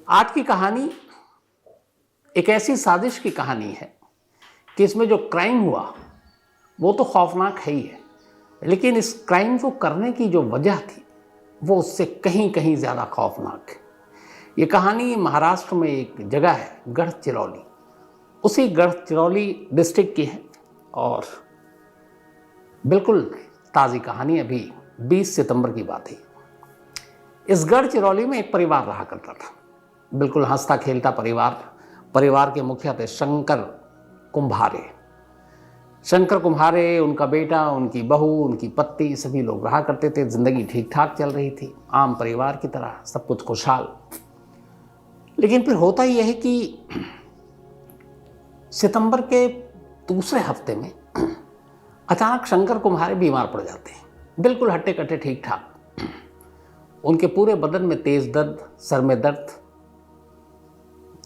आज की कहानी एक ऐसी साजिश की कहानी है कि इसमें जो क्राइम हुआ वो तो खौफनाक है ही है, लेकिन इस क्राइम को करने की जो वजह थी वो उससे कहीं कहीं ज़्यादा खौफनाक है। ये कहानी महाराष्ट्र में एक जगह है गढ़चिरौली, उसी गढ़चिरौली डिस्ट्रिक्ट की है और बिल्कुल ताज़ी कहानी, अभी 20 सितंबर की बात है। इस गढ़चिरौली में एक परिवार रहा करता था, बिल्कुल हंसता खेलता परिवार के मुखिया थे शंकर कुम्हारे। शंकर कुम्हारे, उनका बेटा, उनकी बहू, उनकी पत्नी, सभी लोग रहा करते थे। जिंदगी ठीक ठाक चल रही थी, आम परिवार की तरह, सब कुछ खुशहाल। लेकिन फिर होता यह है कि सितंबर के दूसरे हफ्ते में अचानक शंकर कुम्हारे बीमार पड़ जाते हैं, बिल्कुल हट्टे कट्टे ठीक ठाक। उनके पूरे बदन में तेज दर्द, सर में दर्द,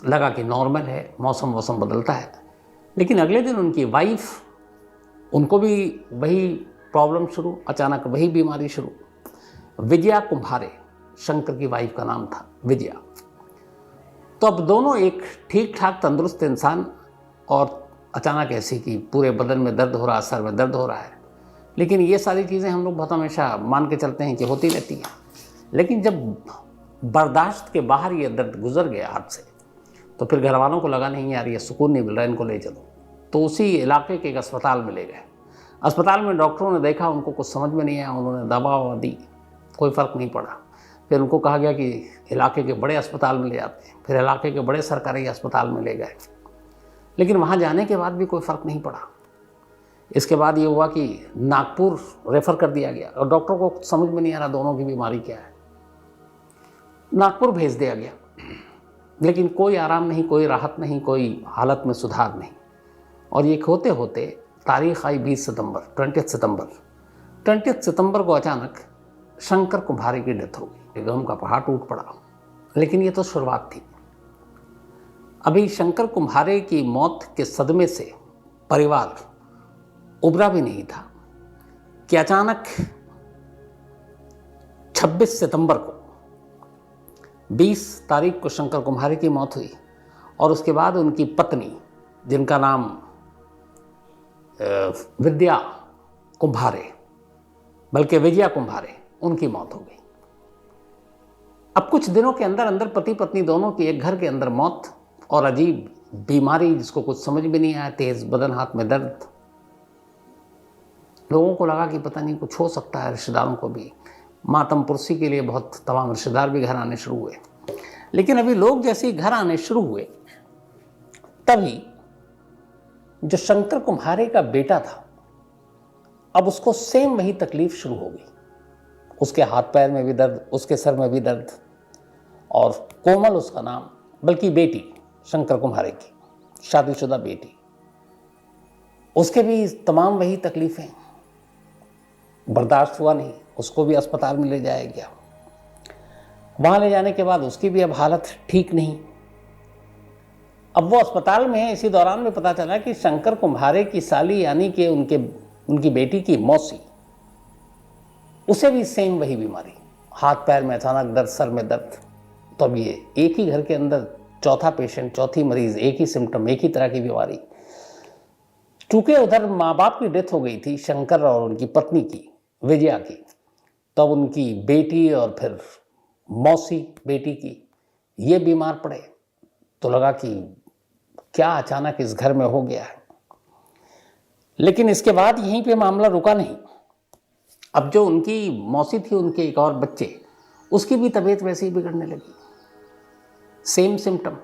लगा कि नॉर्मल है, मौसम बदलता है। लेकिन अगले दिन उनकी वाइफ, उनको भी वही प्रॉब्लम शुरू, अचानक वही बीमारी शुरू। विजया कुम्हारे, शंकर की वाइफ का नाम था विजया। तो अब दोनों एक ठीक ठाक तंदुरुस्त इंसान और अचानक ऐसी कि पूरे बदन में दर्द हो रहा, सर में दर्द हो रहा है। लेकिन ये सारी चीज़ें हम लोग बहुत हमेशा मान के चलते हैं कि होती रहती हैं। लेकिन जब बर्दाश्त के बाहर ये दर्द गुजर गया हाथ से, तो फिर घर वालों को लगा नहीं यार ये सुकून नहीं मिल रहा, इनको ले चलो। तो उसी इलाके के एक अस्पताल में ले गए। अस्पताल में डॉक्टरों ने देखा, उनको कुछ समझ में नहीं आया, उन्होंने दवा ववा दी, कोई फ़र्क नहीं पड़ा। फिर उनको कहा गया कि इलाके के बड़े अस्पताल में ले जाते हैं। फिर इलाके के बड़े सरकारी अस्पताल में ले गए, लेकिन वहाँ जाने के बाद भी कोई फ़र्क नहीं पड़ा। इसके बाद ये हुआ कि नागपुर रेफ़र कर दिया गया और डॉक्टर को समझ में नहीं आ रहा दोनों की बीमारी क्या है। नागपुर भेज दिया गया, लेकिन कोई आराम नहीं, कोई राहत नहीं, कोई हालत में सुधार नहीं। और ये होते होते तारीख आई 20 सितंबर को अचानक शंकर कुम्हारे की डेथ हो गई। गम का पहाड़ टूट पड़ा। लेकिन ये तो शुरुआत थी। अभी शंकर कुम्हारे की मौत के सदमे से परिवार उबरा भी नहीं था कि अचानक 26 सितंबर को, 20 तारीख को शंकर कुम्हारे की मौत हुई और उसके बाद उनकी पत्नी, जिनका नाम विद्या कुम्हारे, बल्कि विजया कुम्हारे, उनकी मौत हो गई। अब कुछ दिनों के अंदर अंदर पति पत्नी दोनों की एक घर के अंदर मौत और अजीब बीमारी जिसको कुछ समझ में नहीं आया, तेज बदन, हाथ में दर्द। लोगों को लगा कि पता नहीं कुछ हो सकता है। रिश्तेदारों को भी मातम पुरसी के लिए बहुत तमाम रिश्तेदार भी घर आने शुरू हुए। लेकिन अभी लोग जैसे ही घर आने शुरू हुए, तभी जो शंकर कुम्हारे का बेटा था, अब उसको सेम वही तकलीफ शुरू हो गई। उसके हाथ पैर में भी दर्द, उसके सर में भी दर्द, और कोमल उसका नाम, बल्कि बेटी शंकर कुम्हारे की, शादीशुदा बेटी, उसके भी तमाम वही तकलीफें। बर्दाश्त हुआ नहीं, उसको भी अस्पताल में ले जाया गया। वहाँ ले जाने के बाद उसकी भी अब हालत ठीक नहीं। अब वो अस्पताल में है, इसी दौरान में पता चला कि शंकर कुम्हारे की साली, यानी कि उनकी बेटी की मौसी, उसे भी सेम वही बीमारी, हाथ पैर में अचानक दर्द, सर में दर्द। तो अब ये एक ही घर के अंदर चौथा पेशेंट, चौथी मरीज, एक ही सिम्टम, एक ही तरह की बीमारी। चूंकि उधर माँ बाप की डेथ हो गई थी, शंकर और उनकी पत्नी की, विजया की, तब उनकी बेटी और फिर मौसी बेटी की ये बीमार पड़े। तो लगा कि क्या अचानक इस घर में हो गया है। लेकिन इसके बाद यहीं पे मामला रुका नहीं। अब जो उनकी मौसी थी, उनके एक और बच्चे, उसकी भी तबीयत वैसे ही बिगड़ने लगी, सेम सिम्टम।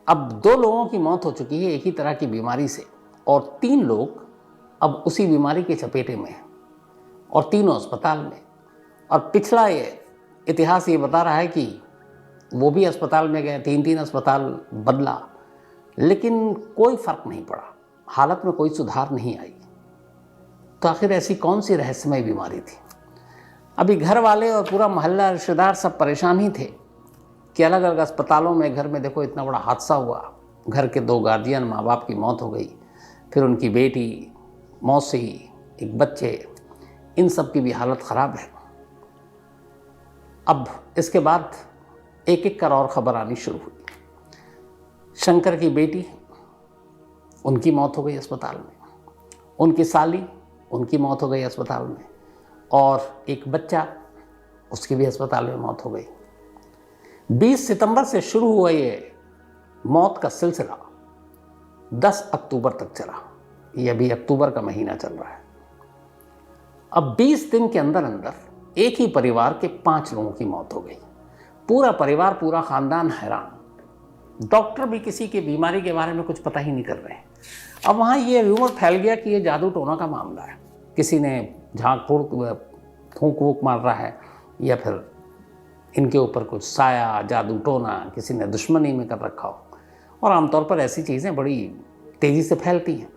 अब 2 लोगों की मौत हो चुकी है एक ही तरह की बीमारी से, और 3 लोग अब उसी बीमारी के चपेटे में हैं और तीनों अस्पताल में। और पिछला इतिहास ये बता रहा है कि वो भी अस्पताल में गए, 3 अस्पताल बदला, लेकिन कोई फर्क नहीं पड़ा, हालत में कोई सुधार नहीं आई। तो आखिर ऐसी कौन सी रहस्यमय बीमारी थी। अभी घर वाले और पूरा मोहल्ला, रिश्तेदार सब परेशान ही थे कि अलग अलग अस्पतालों में, घर में देखो इतना बड़ा हादसा हुआ, घर के 2 गार्जियन, माँ बाप की मौत हो गई, फिर उनकी बेटी, मौसी, एक बच्चे, इन सब की भी हालत ख़राब है। अब इसके बाद एक एक कर और खबर आनी शुरू हुई। शंकर की बेटी, उनकी मौत हो गई अस्पताल में, उनकी साली, उनकी मौत हो गई अस्पताल में, और एक बच्चा, उसकी भी अस्पताल में मौत हो गई। 20 सितंबर से शुरू हुआ ये मौत का सिलसिला 10 अक्टूबर तक चला। ये अभी अक्टूबर का महीना चल रहा है। अब 20 दिन के अंदर अंदर एक ही परिवार के 5 लोगों की मौत हो गई। पूरा परिवार, पूरा खानदान हैरान। डॉक्टर भी किसी की बीमारी के बारे में कुछ पता ही नहीं कर रहे हैं। अब वहाँ ये रूमर फैल गया कि ये जादू टोना का मामला है, किसी ने झाँक फूंक वूक मार रहा है, या फिर इनके ऊपर कुछ साया, जादू टोना किसी ने दुश्मनी में कर रखा हो। और आमतौर पर ऐसी चीज़ें बड़ी तेज़ी से फैलती हैं।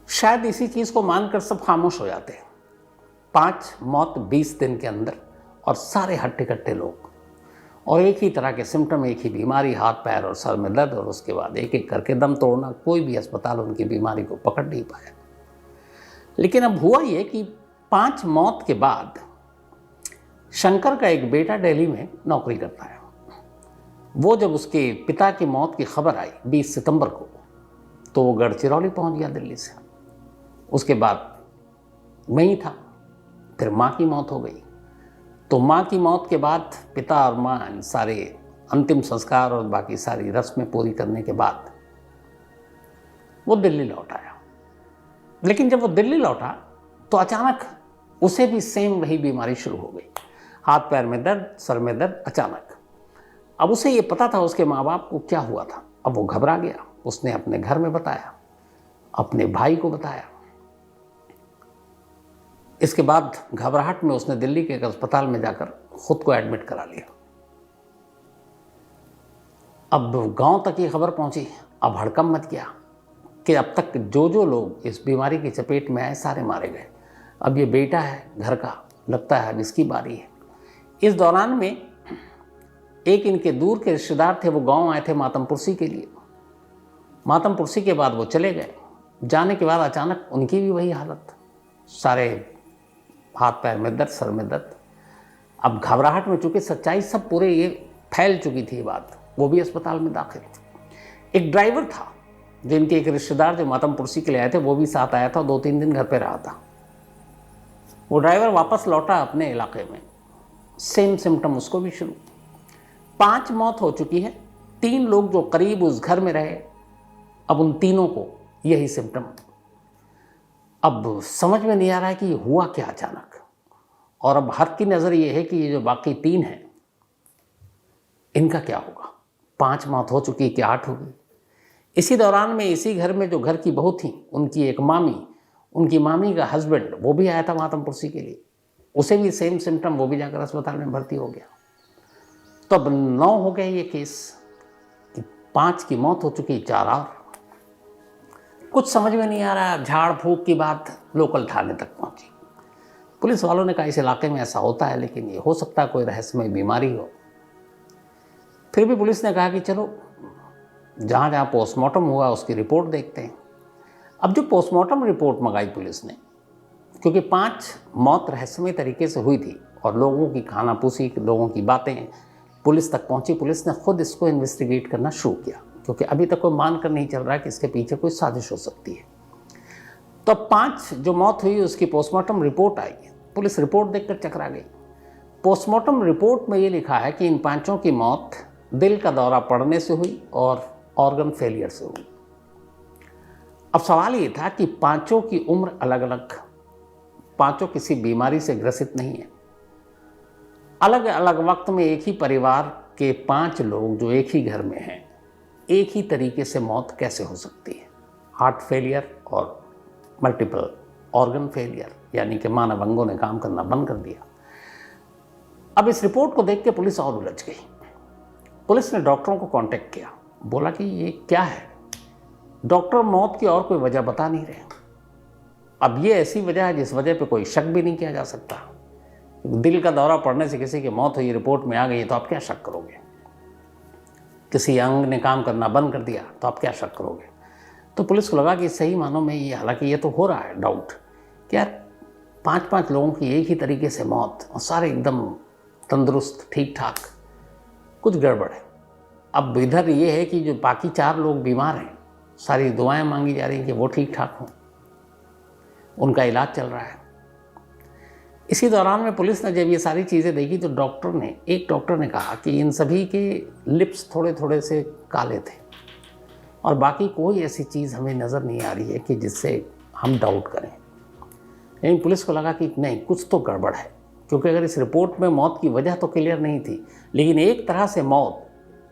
शायद इसी चीज़ को मानकर सब खामोश हो जाते हैं। 5 मौत 20 दिन के अंदर, और सारे हट्टे कट्टे लोग, और एक ही तरह के सिम्टम, एक ही बीमारी, हाथ पैर और सर में दर्द, और उसके बाद एक एक करके दम तोड़ना। कोई भी अस्पताल उनकी बीमारी को पकड़ नहीं पाया। लेकिन अब हुआ ये कि 5 मौत के बाद शंकर का एक बेटा दिल्ली में नौकरी करता है। वो जब उसके पिता की मौत की खबर आई 20 सितंबर को, तो वो गढ़चिरौली पहुंच गया दिल्ली से। उसके बाद वहीं था। फिर माँ की मौत हो गई। तो माँ की मौत के बाद पिता और माँ सारे अंतिम संस्कार और बाकी सारी रस्में पूरी करने के बाद वो दिल्ली लौट आया। लेकिन जब वो दिल्ली लौटा तो अचानक उसे भी सेम वही बीमारी शुरू हो गई। हाथ पैर में दर्द, सर में दर्द, अचानक। अब उसे ये पता था उसके माँ बाप को क्या हुआ था। अब वो घबरा गया। उसने अपने घर में बताया, अपने भाई को बताया। इसके बाद घबराहट में उसने दिल्ली के एक अस्पताल में जाकर खुद को एडमिट करा लिया। अब गांव तक ये खबर पहुंची। अब हड़कंप मच गया कि अब तक जो जो लोग इस बीमारी की चपेट में आए सारे मारे गए। अब ये बेटा है घर का, लगता है अब इसकी बारी है। इस दौरान में एक इनके दूर के रिश्तेदार थे, वो गांव आए थे मातमपुरसी के लिए। मातमपुरसी के बाद वो चले गए। जाने के बाद अचानक उनकी भी वही हालत, सारे हाथ पैर में दर्द, सर में दर्द। अब घबराहट में चूंकि सच्चाई सब पूरे ये फैल चुकी थी बात, वो भी अस्पताल में दाखिल। एक ड्राइवर था जिनके एक रिश्तेदार जो मातमपुरसी के लिए आए थे, वो भी साथ आया था, 2-3 दिन घर पे रहा था। वो ड्राइवर वापस लौटा अपने इलाके में, सेम सिम्टम उसको भी शुरू। 5 मौत हो चुकी है। 3 लोग जो करीब उस घर में रहे, अब उन तीनों को यही सिम्टम। अब समझ में नहीं आ रहा है कि ये हुआ क्या अचानक। और अब हर की नज़र ये है कि ये जो बाकी 3 हैं, इनका क्या होगा। 5 मौत हो चुकी, क्या 8 होगी। इसी दौरान में इसी घर में जो घर की बहू थी, उनकी एक मामी, उनकी मामी का हस्बैंड, वो भी आया था मातमपुरसी के लिए। उसे भी सेम सिम्टम, वो भी जाकर अस्पताल में भर्ती हो गया। तो अब 9 हो गए ये केस कि 5 की मौत हो चुकी, 4 और। कुछ समझ में नहीं आ रहा। झाड़ फूक की बात लोकल थाने तक पहुंची। पुलिस वालों ने कहा इस इलाके में ऐसा होता है, लेकिन ये हो सकता है कोई रहस्यमय बीमारी हो। फिर भी पुलिस ने कहा कि चलो जहाँ जहाँ पोस्टमार्टम हुआ उसकी रिपोर्ट देखते हैं। अब जो पोस्टमार्टम रिपोर्ट मंगाई पुलिस ने, क्योंकि 5 मौत रहस्यमय तरीके से हुई थी और लोगों की खानापूसी, लोगों की बातें पुलिस तक पहुंची। पुलिस ने खुद इसको इन्वेस्टिगेट करना शुरू किया, क्योंकि अभी तक कोई मान कर नहीं चल रहा है कि इसके पीछे कोई साजिश हो सकती है। तो 5 जो मौत हुई उसकी पोस्टमार्टम रिपोर्ट आई। पुलिस रिपोर्ट देखकर चकरा गई। पोस्टमार्टम रिपोर्ट में ये लिखा है कि इन 5 की मौत दिल का दौरा पड़ने से हुई और ऑर्गन फेलियर से हुई। अब सवाल ये था कि 5 की उम्र अलग अलग, 5 किसी बीमारी से ग्रसित नहीं है। अलग अलग वक्त में एक ही परिवार के 5 लोग जो एक ही घर में हैं, एक ही तरीके से मौत कैसे हो सकती है। हार्ट फेलियर और मल्टीपल ऑर्गन फेलियर, यानी कि मानव अंगों ने काम करना बंद कर दिया। अब इस रिपोर्ट को देख के पुलिस और उलझ गई। पुलिस ने डॉक्टरों को कांटेक्ट किया, बोला कि ये क्या है। डॉक्टर मौत की और कोई वजह बता नहीं रहे। अब ये ऐसी वजह है जिस वजह पे कोई शक भी नहीं किया जा सकता। दिल का दौरा पड़ने से किसी की मौत हुई, रिपोर्ट में आ गई, तो आप क्या शक करोगे। किसी अंग ने काम करना बंद कर दिया तो आप क्या शक करोगे। तो पुलिस को लगा कि सही मानों में ये, हालांकि ये तो हो रहा है डाउट कि यार 5 लोगों की एक ही तरीके से मौत, और सारे एकदम तंदुरुस्त, ठीक ठाक, कुछ गड़बड़ है। अब इधर ये है कि जो बाकी 4 लोग बीमार हैं, सारी दुआएं मांगी जा रही हैं कि वो ठीक ठाक हों, उनका इलाज चल रहा है। इसी दौरान में पुलिस ने जब ये सारी चीज़ें देखी तो एक डॉक्टर ने कहा कि इन सभी के लिप्स थोड़े थोड़े से काले थे और बाकी कोई ऐसी चीज़ हमें नज़र नहीं आ रही है कि जिससे हम डाउट करें। लेकिन पुलिस को लगा कि नहीं, कुछ तो गड़बड़ है, क्योंकि अगर इस रिपोर्ट में मौत की वजह तो क्लियर नहीं थी, लेकिन एक तरह से मौत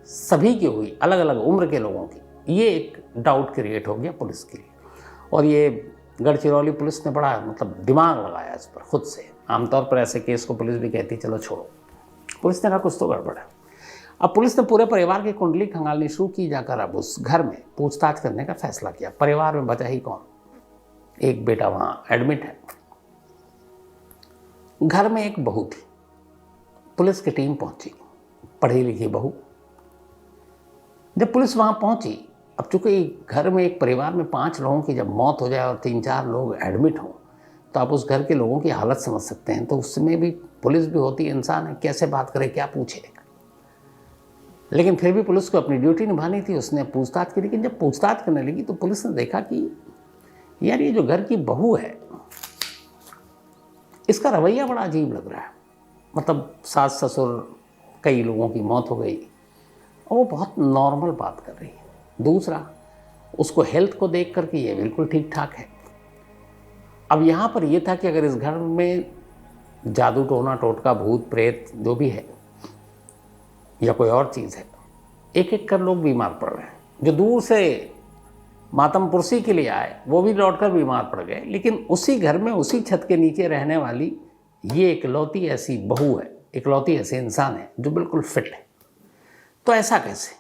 सभी की हुई, अलग अलग उम्र के लोगों की, ये एक डाउट क्रिएट हो गया पुलिस के लिए। और ये गढ़चिरौली पुलिस ने बड़ा दिमाग लगाया इस पर खुद से। आमतौर पर ऐसे केस को पुलिस भी कहती चलो छोड़ो, पुलिस ने कहा कुछ तो गड़बड़ है। अब पुलिस ने पूरे परिवार की कुंडली खंगालनी शुरू की जाकर अब उस घर में पूछताछ करने का फैसला किया। परिवार में बचा ही कौन, एक बेटा वहाँ एडमिट है। घर में एक बहू थी। पुलिस की टीम पहुंची, पढ़ी लिखी बहू। जब पुलिस वहां पहुंची, अब चूंकि घर में एक परिवार में 5 लोगों की जब मौत हो जाए और 3-4 लोग एडमिट हों, तो आप उस घर के लोगों की हालत समझ सकते हैं। तो उसमें भी पुलिस भी होती है, इंसान है, कैसे बात करे, क्या पूछे। लेकिन फिर भी पुलिस को अपनी ड्यूटी निभानी थी, उसने पूछताछ की। लेकिन जब पूछताछ करने लगी तो पुलिस ने देखा कि यार ये जो घर की बहू है, इसका रवैया बड़ा अजीब लग रहा है। सास ससुर, कई लोगों की मौत हो गई और वो बहुत नॉर्मल बात कर रही है। दूसरा, उसको हेल्थ को देख करके ये बिल्कुल ठीक ठाक है। अब यहाँ पर ये था कि अगर इस घर में जादू टोना टोटका भूत प्रेत जो भी है या कोई और चीज़ है, एक एक कर लोग बीमार पड़ रहे हैं। जो दूर से मातम पुरसी के लिए आए वो भी लौटकर बीमार पड़ गए, लेकिन उसी घर में उसी छत के नीचे रहने वाली ये इकलौती ऐसी बहू है, इकलौती ऐसे इंसान है जो बिल्कुल फिट है। तो ऐसा कैसे?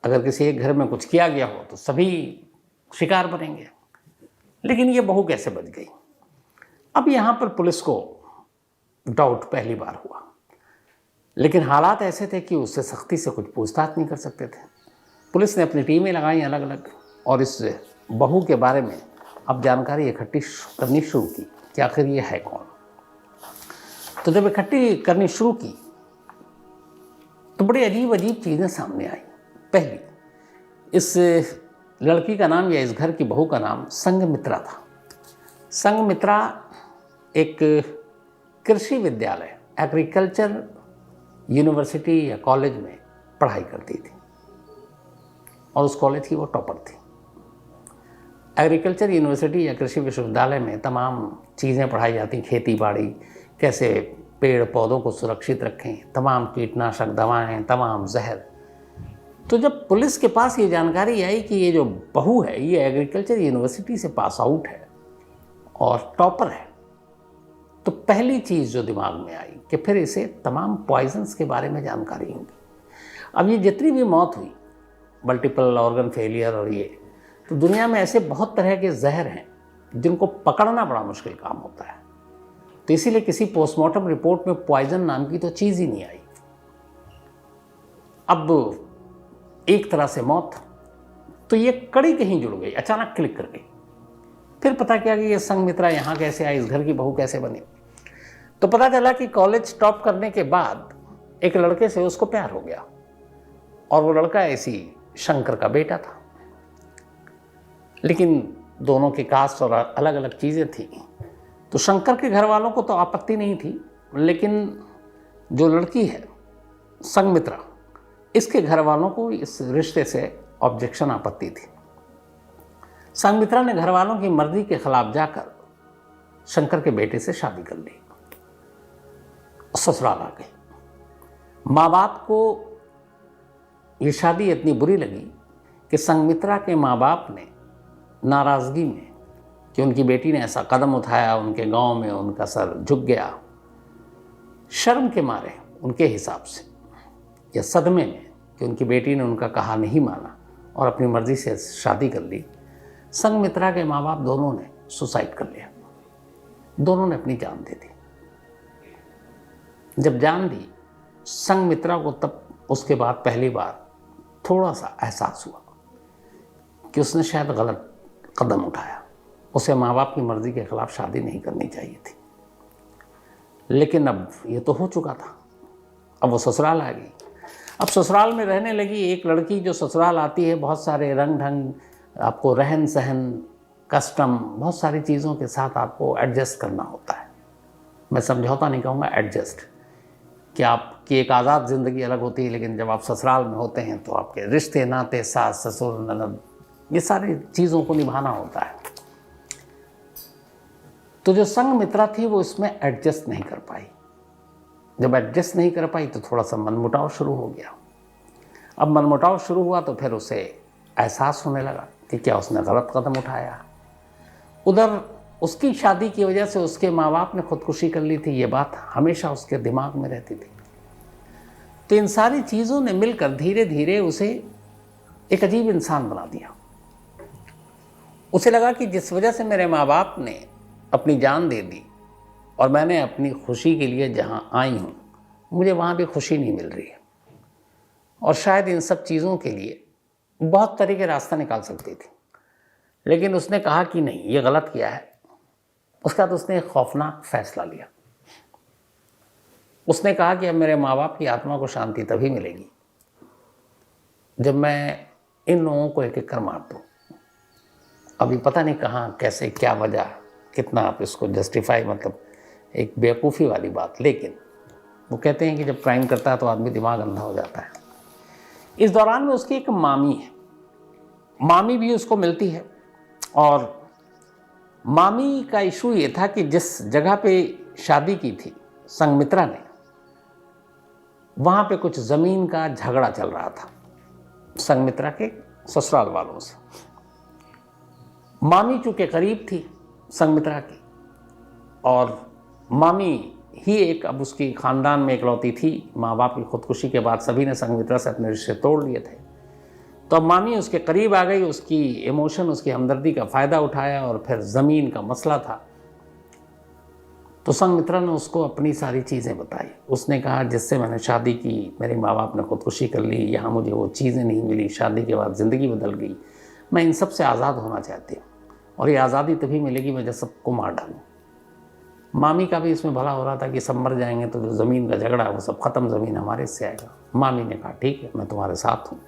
अगर किसी एक घर में कुछ किया गया हो तो सभी शिकार बनेंगे, लेकिन ये बहू कैसे बच गई? अब यहाँ पर पुलिस को डाउट पहली बार हुआ, लेकिन हालात ऐसे थे कि उससे सख्ती से कुछ पूछताछ नहीं कर सकते थे। पुलिस ने अपनी टीमें लगाई अलग अलग और इस बहू के बारे में अब जानकारी इकट्ठी करनी शुरू की कि आखिर ये है कौन। तो जब इकट्ठी करनी शुरू की तो बड़ी अजीब अजीब चीज़ें सामने आई। पहली, इस लड़की का नाम या इस घर की बहू का नाम संघमित्रा था। संघमित्रा एक कृषि विद्यालय, एग्रीकल्चर यूनिवर्सिटी या कॉलेज में पढ़ाई करती थी और उस कॉलेज की वो टॉपर थी। एग्रीकल्चर यूनिवर्सिटी या कृषि विश्वविद्यालय में तमाम चीज़ें पढ़ाई जाती, खेती बाड़ी, कैसे पेड़ पौधों को सुरक्षित रखें, तमाम कीटनाशक दवाएं, तमाम जहर। तो जब पुलिस के पास ये जानकारी आई कि ये जो बहू है ये एग्रीकल्चर यूनिवर्सिटी से पास आउट है और टॉपर है, तो पहली चीज़ जो दिमाग में आई कि फिर इसे तमाम पॉइजन्स के बारे में जानकारी होगी। अब ये जितनी भी मौत हुई, मल्टीपल ऑर्गन फेलियर और ये, तो दुनिया में ऐसे बहुत तरह के जहर हैं जिनको पकड़ना बड़ा मुश्किल काम होता है। तो इसीलिए किसी पोस्टमार्टम रिपोर्ट में पॉइजन नाम की तो चीज़ ही नहीं आई। अब एक तरह से मौत, तो ये कड़ी कहीं जुड़ गई, अचानक क्लिक कर गई। फिर पता किया कि ये संघमित्रा यहाँ कैसे आई, इस घर की बहू कैसे बनी। तो पता चला कि कॉलेज टॉप करने के बाद एक लड़के से उसको प्यार हो गया और वो लड़का ऐसी शंकर का बेटा था। लेकिन दोनों की कास्ट और अलग अलग चीज़ें थी, तो शंकर के घर वालों को तो आपत्ति नहीं थी, लेकिन जो लड़की है संघमित्रा, इसके घर वालों को इस रिश्ते से ऑब्जेक्शन, आपत्ति थी। संघमित्रा ने घर वालों की मर्जी के खिलाफ जाकर शंकर के बेटे से शादी कर ली, ससुराल आ गई। माँ बाप को ये शादी इतनी बुरी लगी कि संघमित्रा के माँ बाप ने नाराज़गी में कि उनकी बेटी ने ऐसा कदम उठाया, उनके गांव में उनका सर झुक गया, शर्म के मारे उनके हिसाब से या सदमे में कि उनकी बेटी ने उनका कहा नहीं माना और अपनी मर्जी से शादी कर ली, संघमित्रा के माँ बाप दोनों ने सुसाइड कर लिया। दोनों ने अपनी जान दे दी। जब जान दी संघमित्रा को, तब उसके बाद पहली बार थोड़ा सा एहसास हुआ कि उसने शायद गलत कदम उठाया। उसे माँ बाप की मर्जी के खिलाफ शादी नहीं करनी चाहिए थी। लेकिन अब ये तो हो चुका था, अब वो ससुराल आ गई। अब ससुराल में रहने लगी। एक लड़की जो ससुराल आती है, बहुत सारे रंग ढंग, आपको रहन सहन, कस्टम, बहुत सारी चीज़ों के साथ आपको एडजस्ट करना होता है। मैं समझौता नहीं कहूँगा, एडजस्ट, कि आपकी एक आज़ाद ज़िंदगी अलग होती है, लेकिन जब आप ससुराल में होते हैं तो आपके रिश्ते नाते, सास ससुर ननद, ये सारी चीज़ों को निभाना होता है। तो जो संघमित्रा थी वो इसमें एडजस्ट नहीं कर पाई। जब एडजस्ट नहीं कर पाई तो थोड़ा सा मनमुटाव शुरू हो गया। अब मनमुटाव शुरू हुआ तो फिर उसे एहसास होने लगा कि क्या उसने गलत कदम उठाया। उधर उसकी शादी की वजह से उसके माँ बाप ने खुदकुशी कर ली थी, ये बात हमेशा उसके दिमाग में रहती थी। तो इन सारी चीज़ों ने मिलकर धीरे धीरे उसे एक अजीब इंसान बना दिया। उसे लगा कि जिस वजह से मेरे माँ बाप ने अपनी जान दे दी और मैंने अपनी खुशी के लिए जहाँ आई हूँ, मुझे वहाँ भी खुशी नहीं मिल रही है, और शायद इन सब चीज़ों के लिए बहुत तरह के रास्ता निकाल सकती थी, लेकिन उसने कहा कि नहीं, ये गलत किया है। उसके बाद उसने एक खौफनाक फैसला लिया। उसने कहा कि अब मेरे माँ बाप की आत्मा को शांति तभी मिलेगी जब मैं इन लोगों को एक एक कर मार दूँ। अभी पता नहीं कहाँ, कैसे, क्या वजह, कितना आप इसको जस्टिफाई, मतलब एक बेवकूफ़ी वाली बात, लेकिन वो कहते हैं कि जब क्राइम करता है तो आदमी दिमाग अंधा हो जाता है। इस दौरान में उसकी एक मामी है, मामी भी उसको मिलती है, और मामी का इशू ये था कि जिस जगह पे शादी की थी संघमित्रा ने, वहाँ पे कुछ ज़मीन का झगड़ा चल रहा था संघमित्रा के ससुराल वालों से। मामी चूँकि करीब थी संघमित्रा की, और मामी ही एक, अब उसकी ख़ानदान में इकलौती थी। माँ बाप की खुदकुशी के बाद सभी ने संघमित्रा से अपने रिश्ते तोड़ लिए थे, तो अब मामी उसके करीब आ गई, उसकी इमोशन, उसकी हमदर्दी का फ़ायदा उठाया, और फिर ज़मीन का मसला था तो संघमित्रा ने उसको अपनी सारी चीज़ें बताई। उसने कहा जिससे मैंने शादी की, मेरे माँ बाप ने खुदकुशी कर ली, यहाँ मुझे वो चीज़ें नहीं मिली, शादी के बाद ज़िंदगी बदल गई, मैं इन सब से आज़ाद होना चाहती हूँ, और ये आज़ादी तभी मिलेगी मैं जब सबको मार डालूँ। मामी का भी इसमें भला हो रहा था कि सब मर जाएंगे तो जो ज़मीन का झगड़ा है वो सब ख़त्म, ज़मीन हमारे से आएगा। मामी ने कहा ठीक है, मैं तुम्हारे साथ हूँ।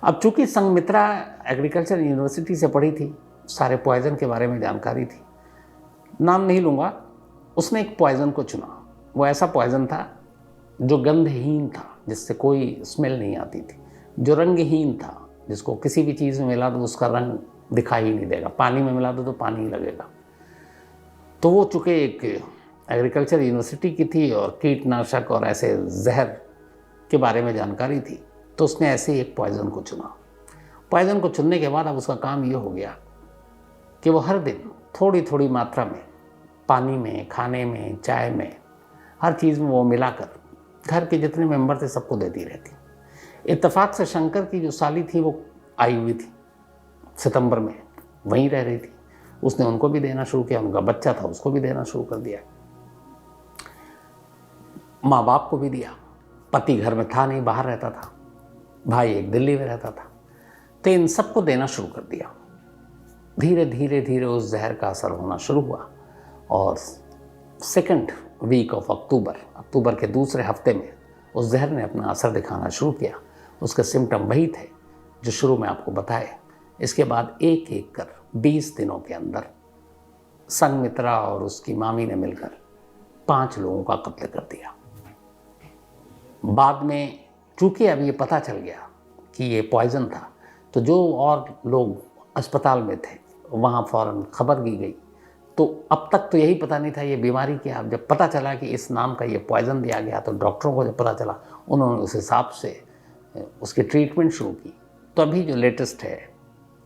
अब चूँकि संघमित्रा एग्रीकल्चर यूनिवर्सिटी से पढ़ी थी, सारे पॉइज़न के बारे में जानकारी थी, नाम नहीं लूँगा, उसने एक पॉइज़न को चुना। वो ऐसा पॉइज़न था जो गंधहीन था, जिससे कोई स्मेल नहीं आती थी, जो रंगहीन था, जिसको किसी भी चीज़ में मिला तो उसका रंग दिखाई ही नहीं देगा, पानी में मिला दो तो पानी ही लगेगा। तो वो चूँकि एक एग्रीकल्चर यूनिवर्सिटी की थी और कीटनाशक और ऐसे जहर के बारे में जानकारी थी, तो उसने ऐसे ही एक पॉइज़न को चुना। पॉइज़न को चुनने के बाद अब उसका काम ये हो गया कि वो हर दिन थोड़ी थोड़ी मात्रा में पानी में, खाने में, चाय में, हर चीज़ में वो मिलाकर घर के जितने मेंबर थे सबको देती रहती। इत्तेफाक से शंकर की जो साली थी वो आई हुई थी सितंबर में, वहीं रह रही थी, उसने उनको भी देना शुरू किया। उनका बच्चा था, उसको भी देना शुरू कर दिया, माँ बाप को भी दिया। पति घर में था नहीं, बाहर रहता था, भाई एक दिल्ली में रहता था, तो इन सबको देना शुरू कर दिया। धीरे धीरे धीरे उस जहर का असर होना शुरू हुआ, और सेकंड वीक ऑफ अक्टूबर के दूसरे हफ्ते में उस जहर ने अपना असर दिखाना शुरू किया। उसके सिम्टम वही थे जो शुरू में आपको बताए। इसके बाद एक एक कर 20 दिनों के अंदर संघमित्रा और उसकी मामी ने मिलकर 5 लोगों का कत्ल कर दिया। बाद में चूँकि अब ये पता चल गया कि ये पॉइज़न था, तो जो और लोग अस्पताल में थे वहाँ फ़ौरन खबर की गई। तो अब तक तो यही पता नहीं था ये बीमारी क्या। अब जब पता चला कि इस नाम का ये पॉइज़न दिया गया, तो डॉक्टरों को जब पता चला, उन्होंने उस हिसाब से उसकी ट्रीटमेंट शुरू की। तो अभी जो लेटेस्ट है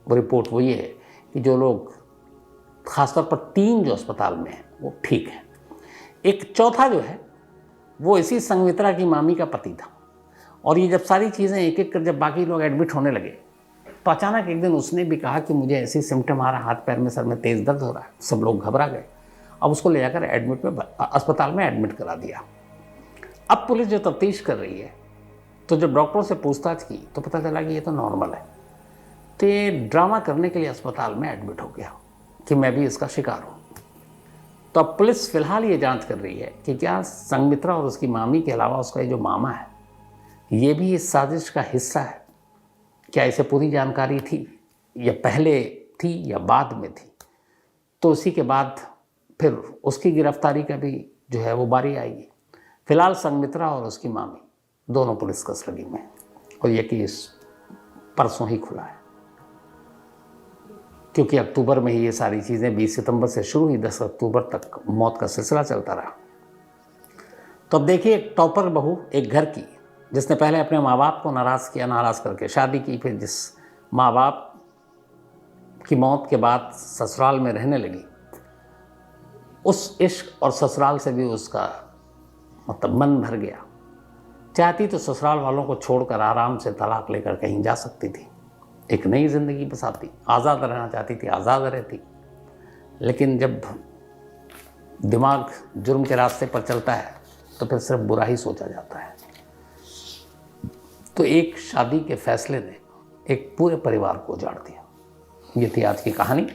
वो रिपोर्ट वो ये है कि जो लोग, ख़ासतौर पर 3 जो अस्पताल में हैं वो ठीक हैं। एक चौथा जो है वो इसी संघमित्रा की मामी का पति था। और ये जब सारी चीज़ें एक एक कर जब बाकी लोग एडमिट होने लगे, तो अचानक एक दिन उसने भी कहा कि मुझे ऐसी सिम्टम आ रहा, हाथ पैर में, सर में तेज़ दर्द हो रहा है। सब लोग घबरा गए। अब उसको ले जाकर अस्पताल में एडमिट करा दिया। अब पुलिस जो तफ्तीश कर रही है, तो जब डॉक्टरों से पूछताछ की तो पता चला कि ये तो नॉर्मल है। तो ये ड्रामा करने के लिए अस्पताल में एडमिट हो गया कि मैं भी इसका शिकार हूँ। तो अब पुलिस फिलहाल ये जांच कर रही है कि क्या संघमित्रा और उसकी मामी के अलावा उसका ये जो मामा है ये भी इस साजिश का हिस्सा है। क्या इसे पूरी जानकारी थी, या पहले थी या बाद में थी। तो उसी के बाद फिर उसकी गिरफ्तारी का भी जो है वो बारी आएगी। फिलहाल संघमित्रा और उसकी मामी दोनों पुलिस कस्टडी में हैं और ये केस परसों ही खुला है, क्योंकि अक्टूबर में ही ये सारी चीज़ें 20 सितंबर से शुरू हुई, 10 अक्टूबर तक मौत का सिलसिला चलता रहा। तो अब देखिए, एक टॉपर बहू एक घर की, जिसने पहले अपने माँ बाप को नाराज़ किया, नाराज़ करके शादी की, फिर जिस माँ बाप की मौत के बाद ससुराल में रहने लगी, उस इश्क और ससुराल से भी उसका मतलब मन भर गया। चाहती तो ससुराल वालों को छोड़कर आराम से तलाक लेकर कहीं जा सकती थी, एक नई ज़िंदगी बसाती, आज़ाद रहना चाहती थी, आज़ाद रहती। लेकिन जब दिमाग जुर्म के रास्ते पर चलता है तो फिर सिर्फ बुरा ही सोचा जाता है। तो एक शादी के फैसले ने एक पूरे परिवार को उजाड़ दिया। ये थी आज की कहानी।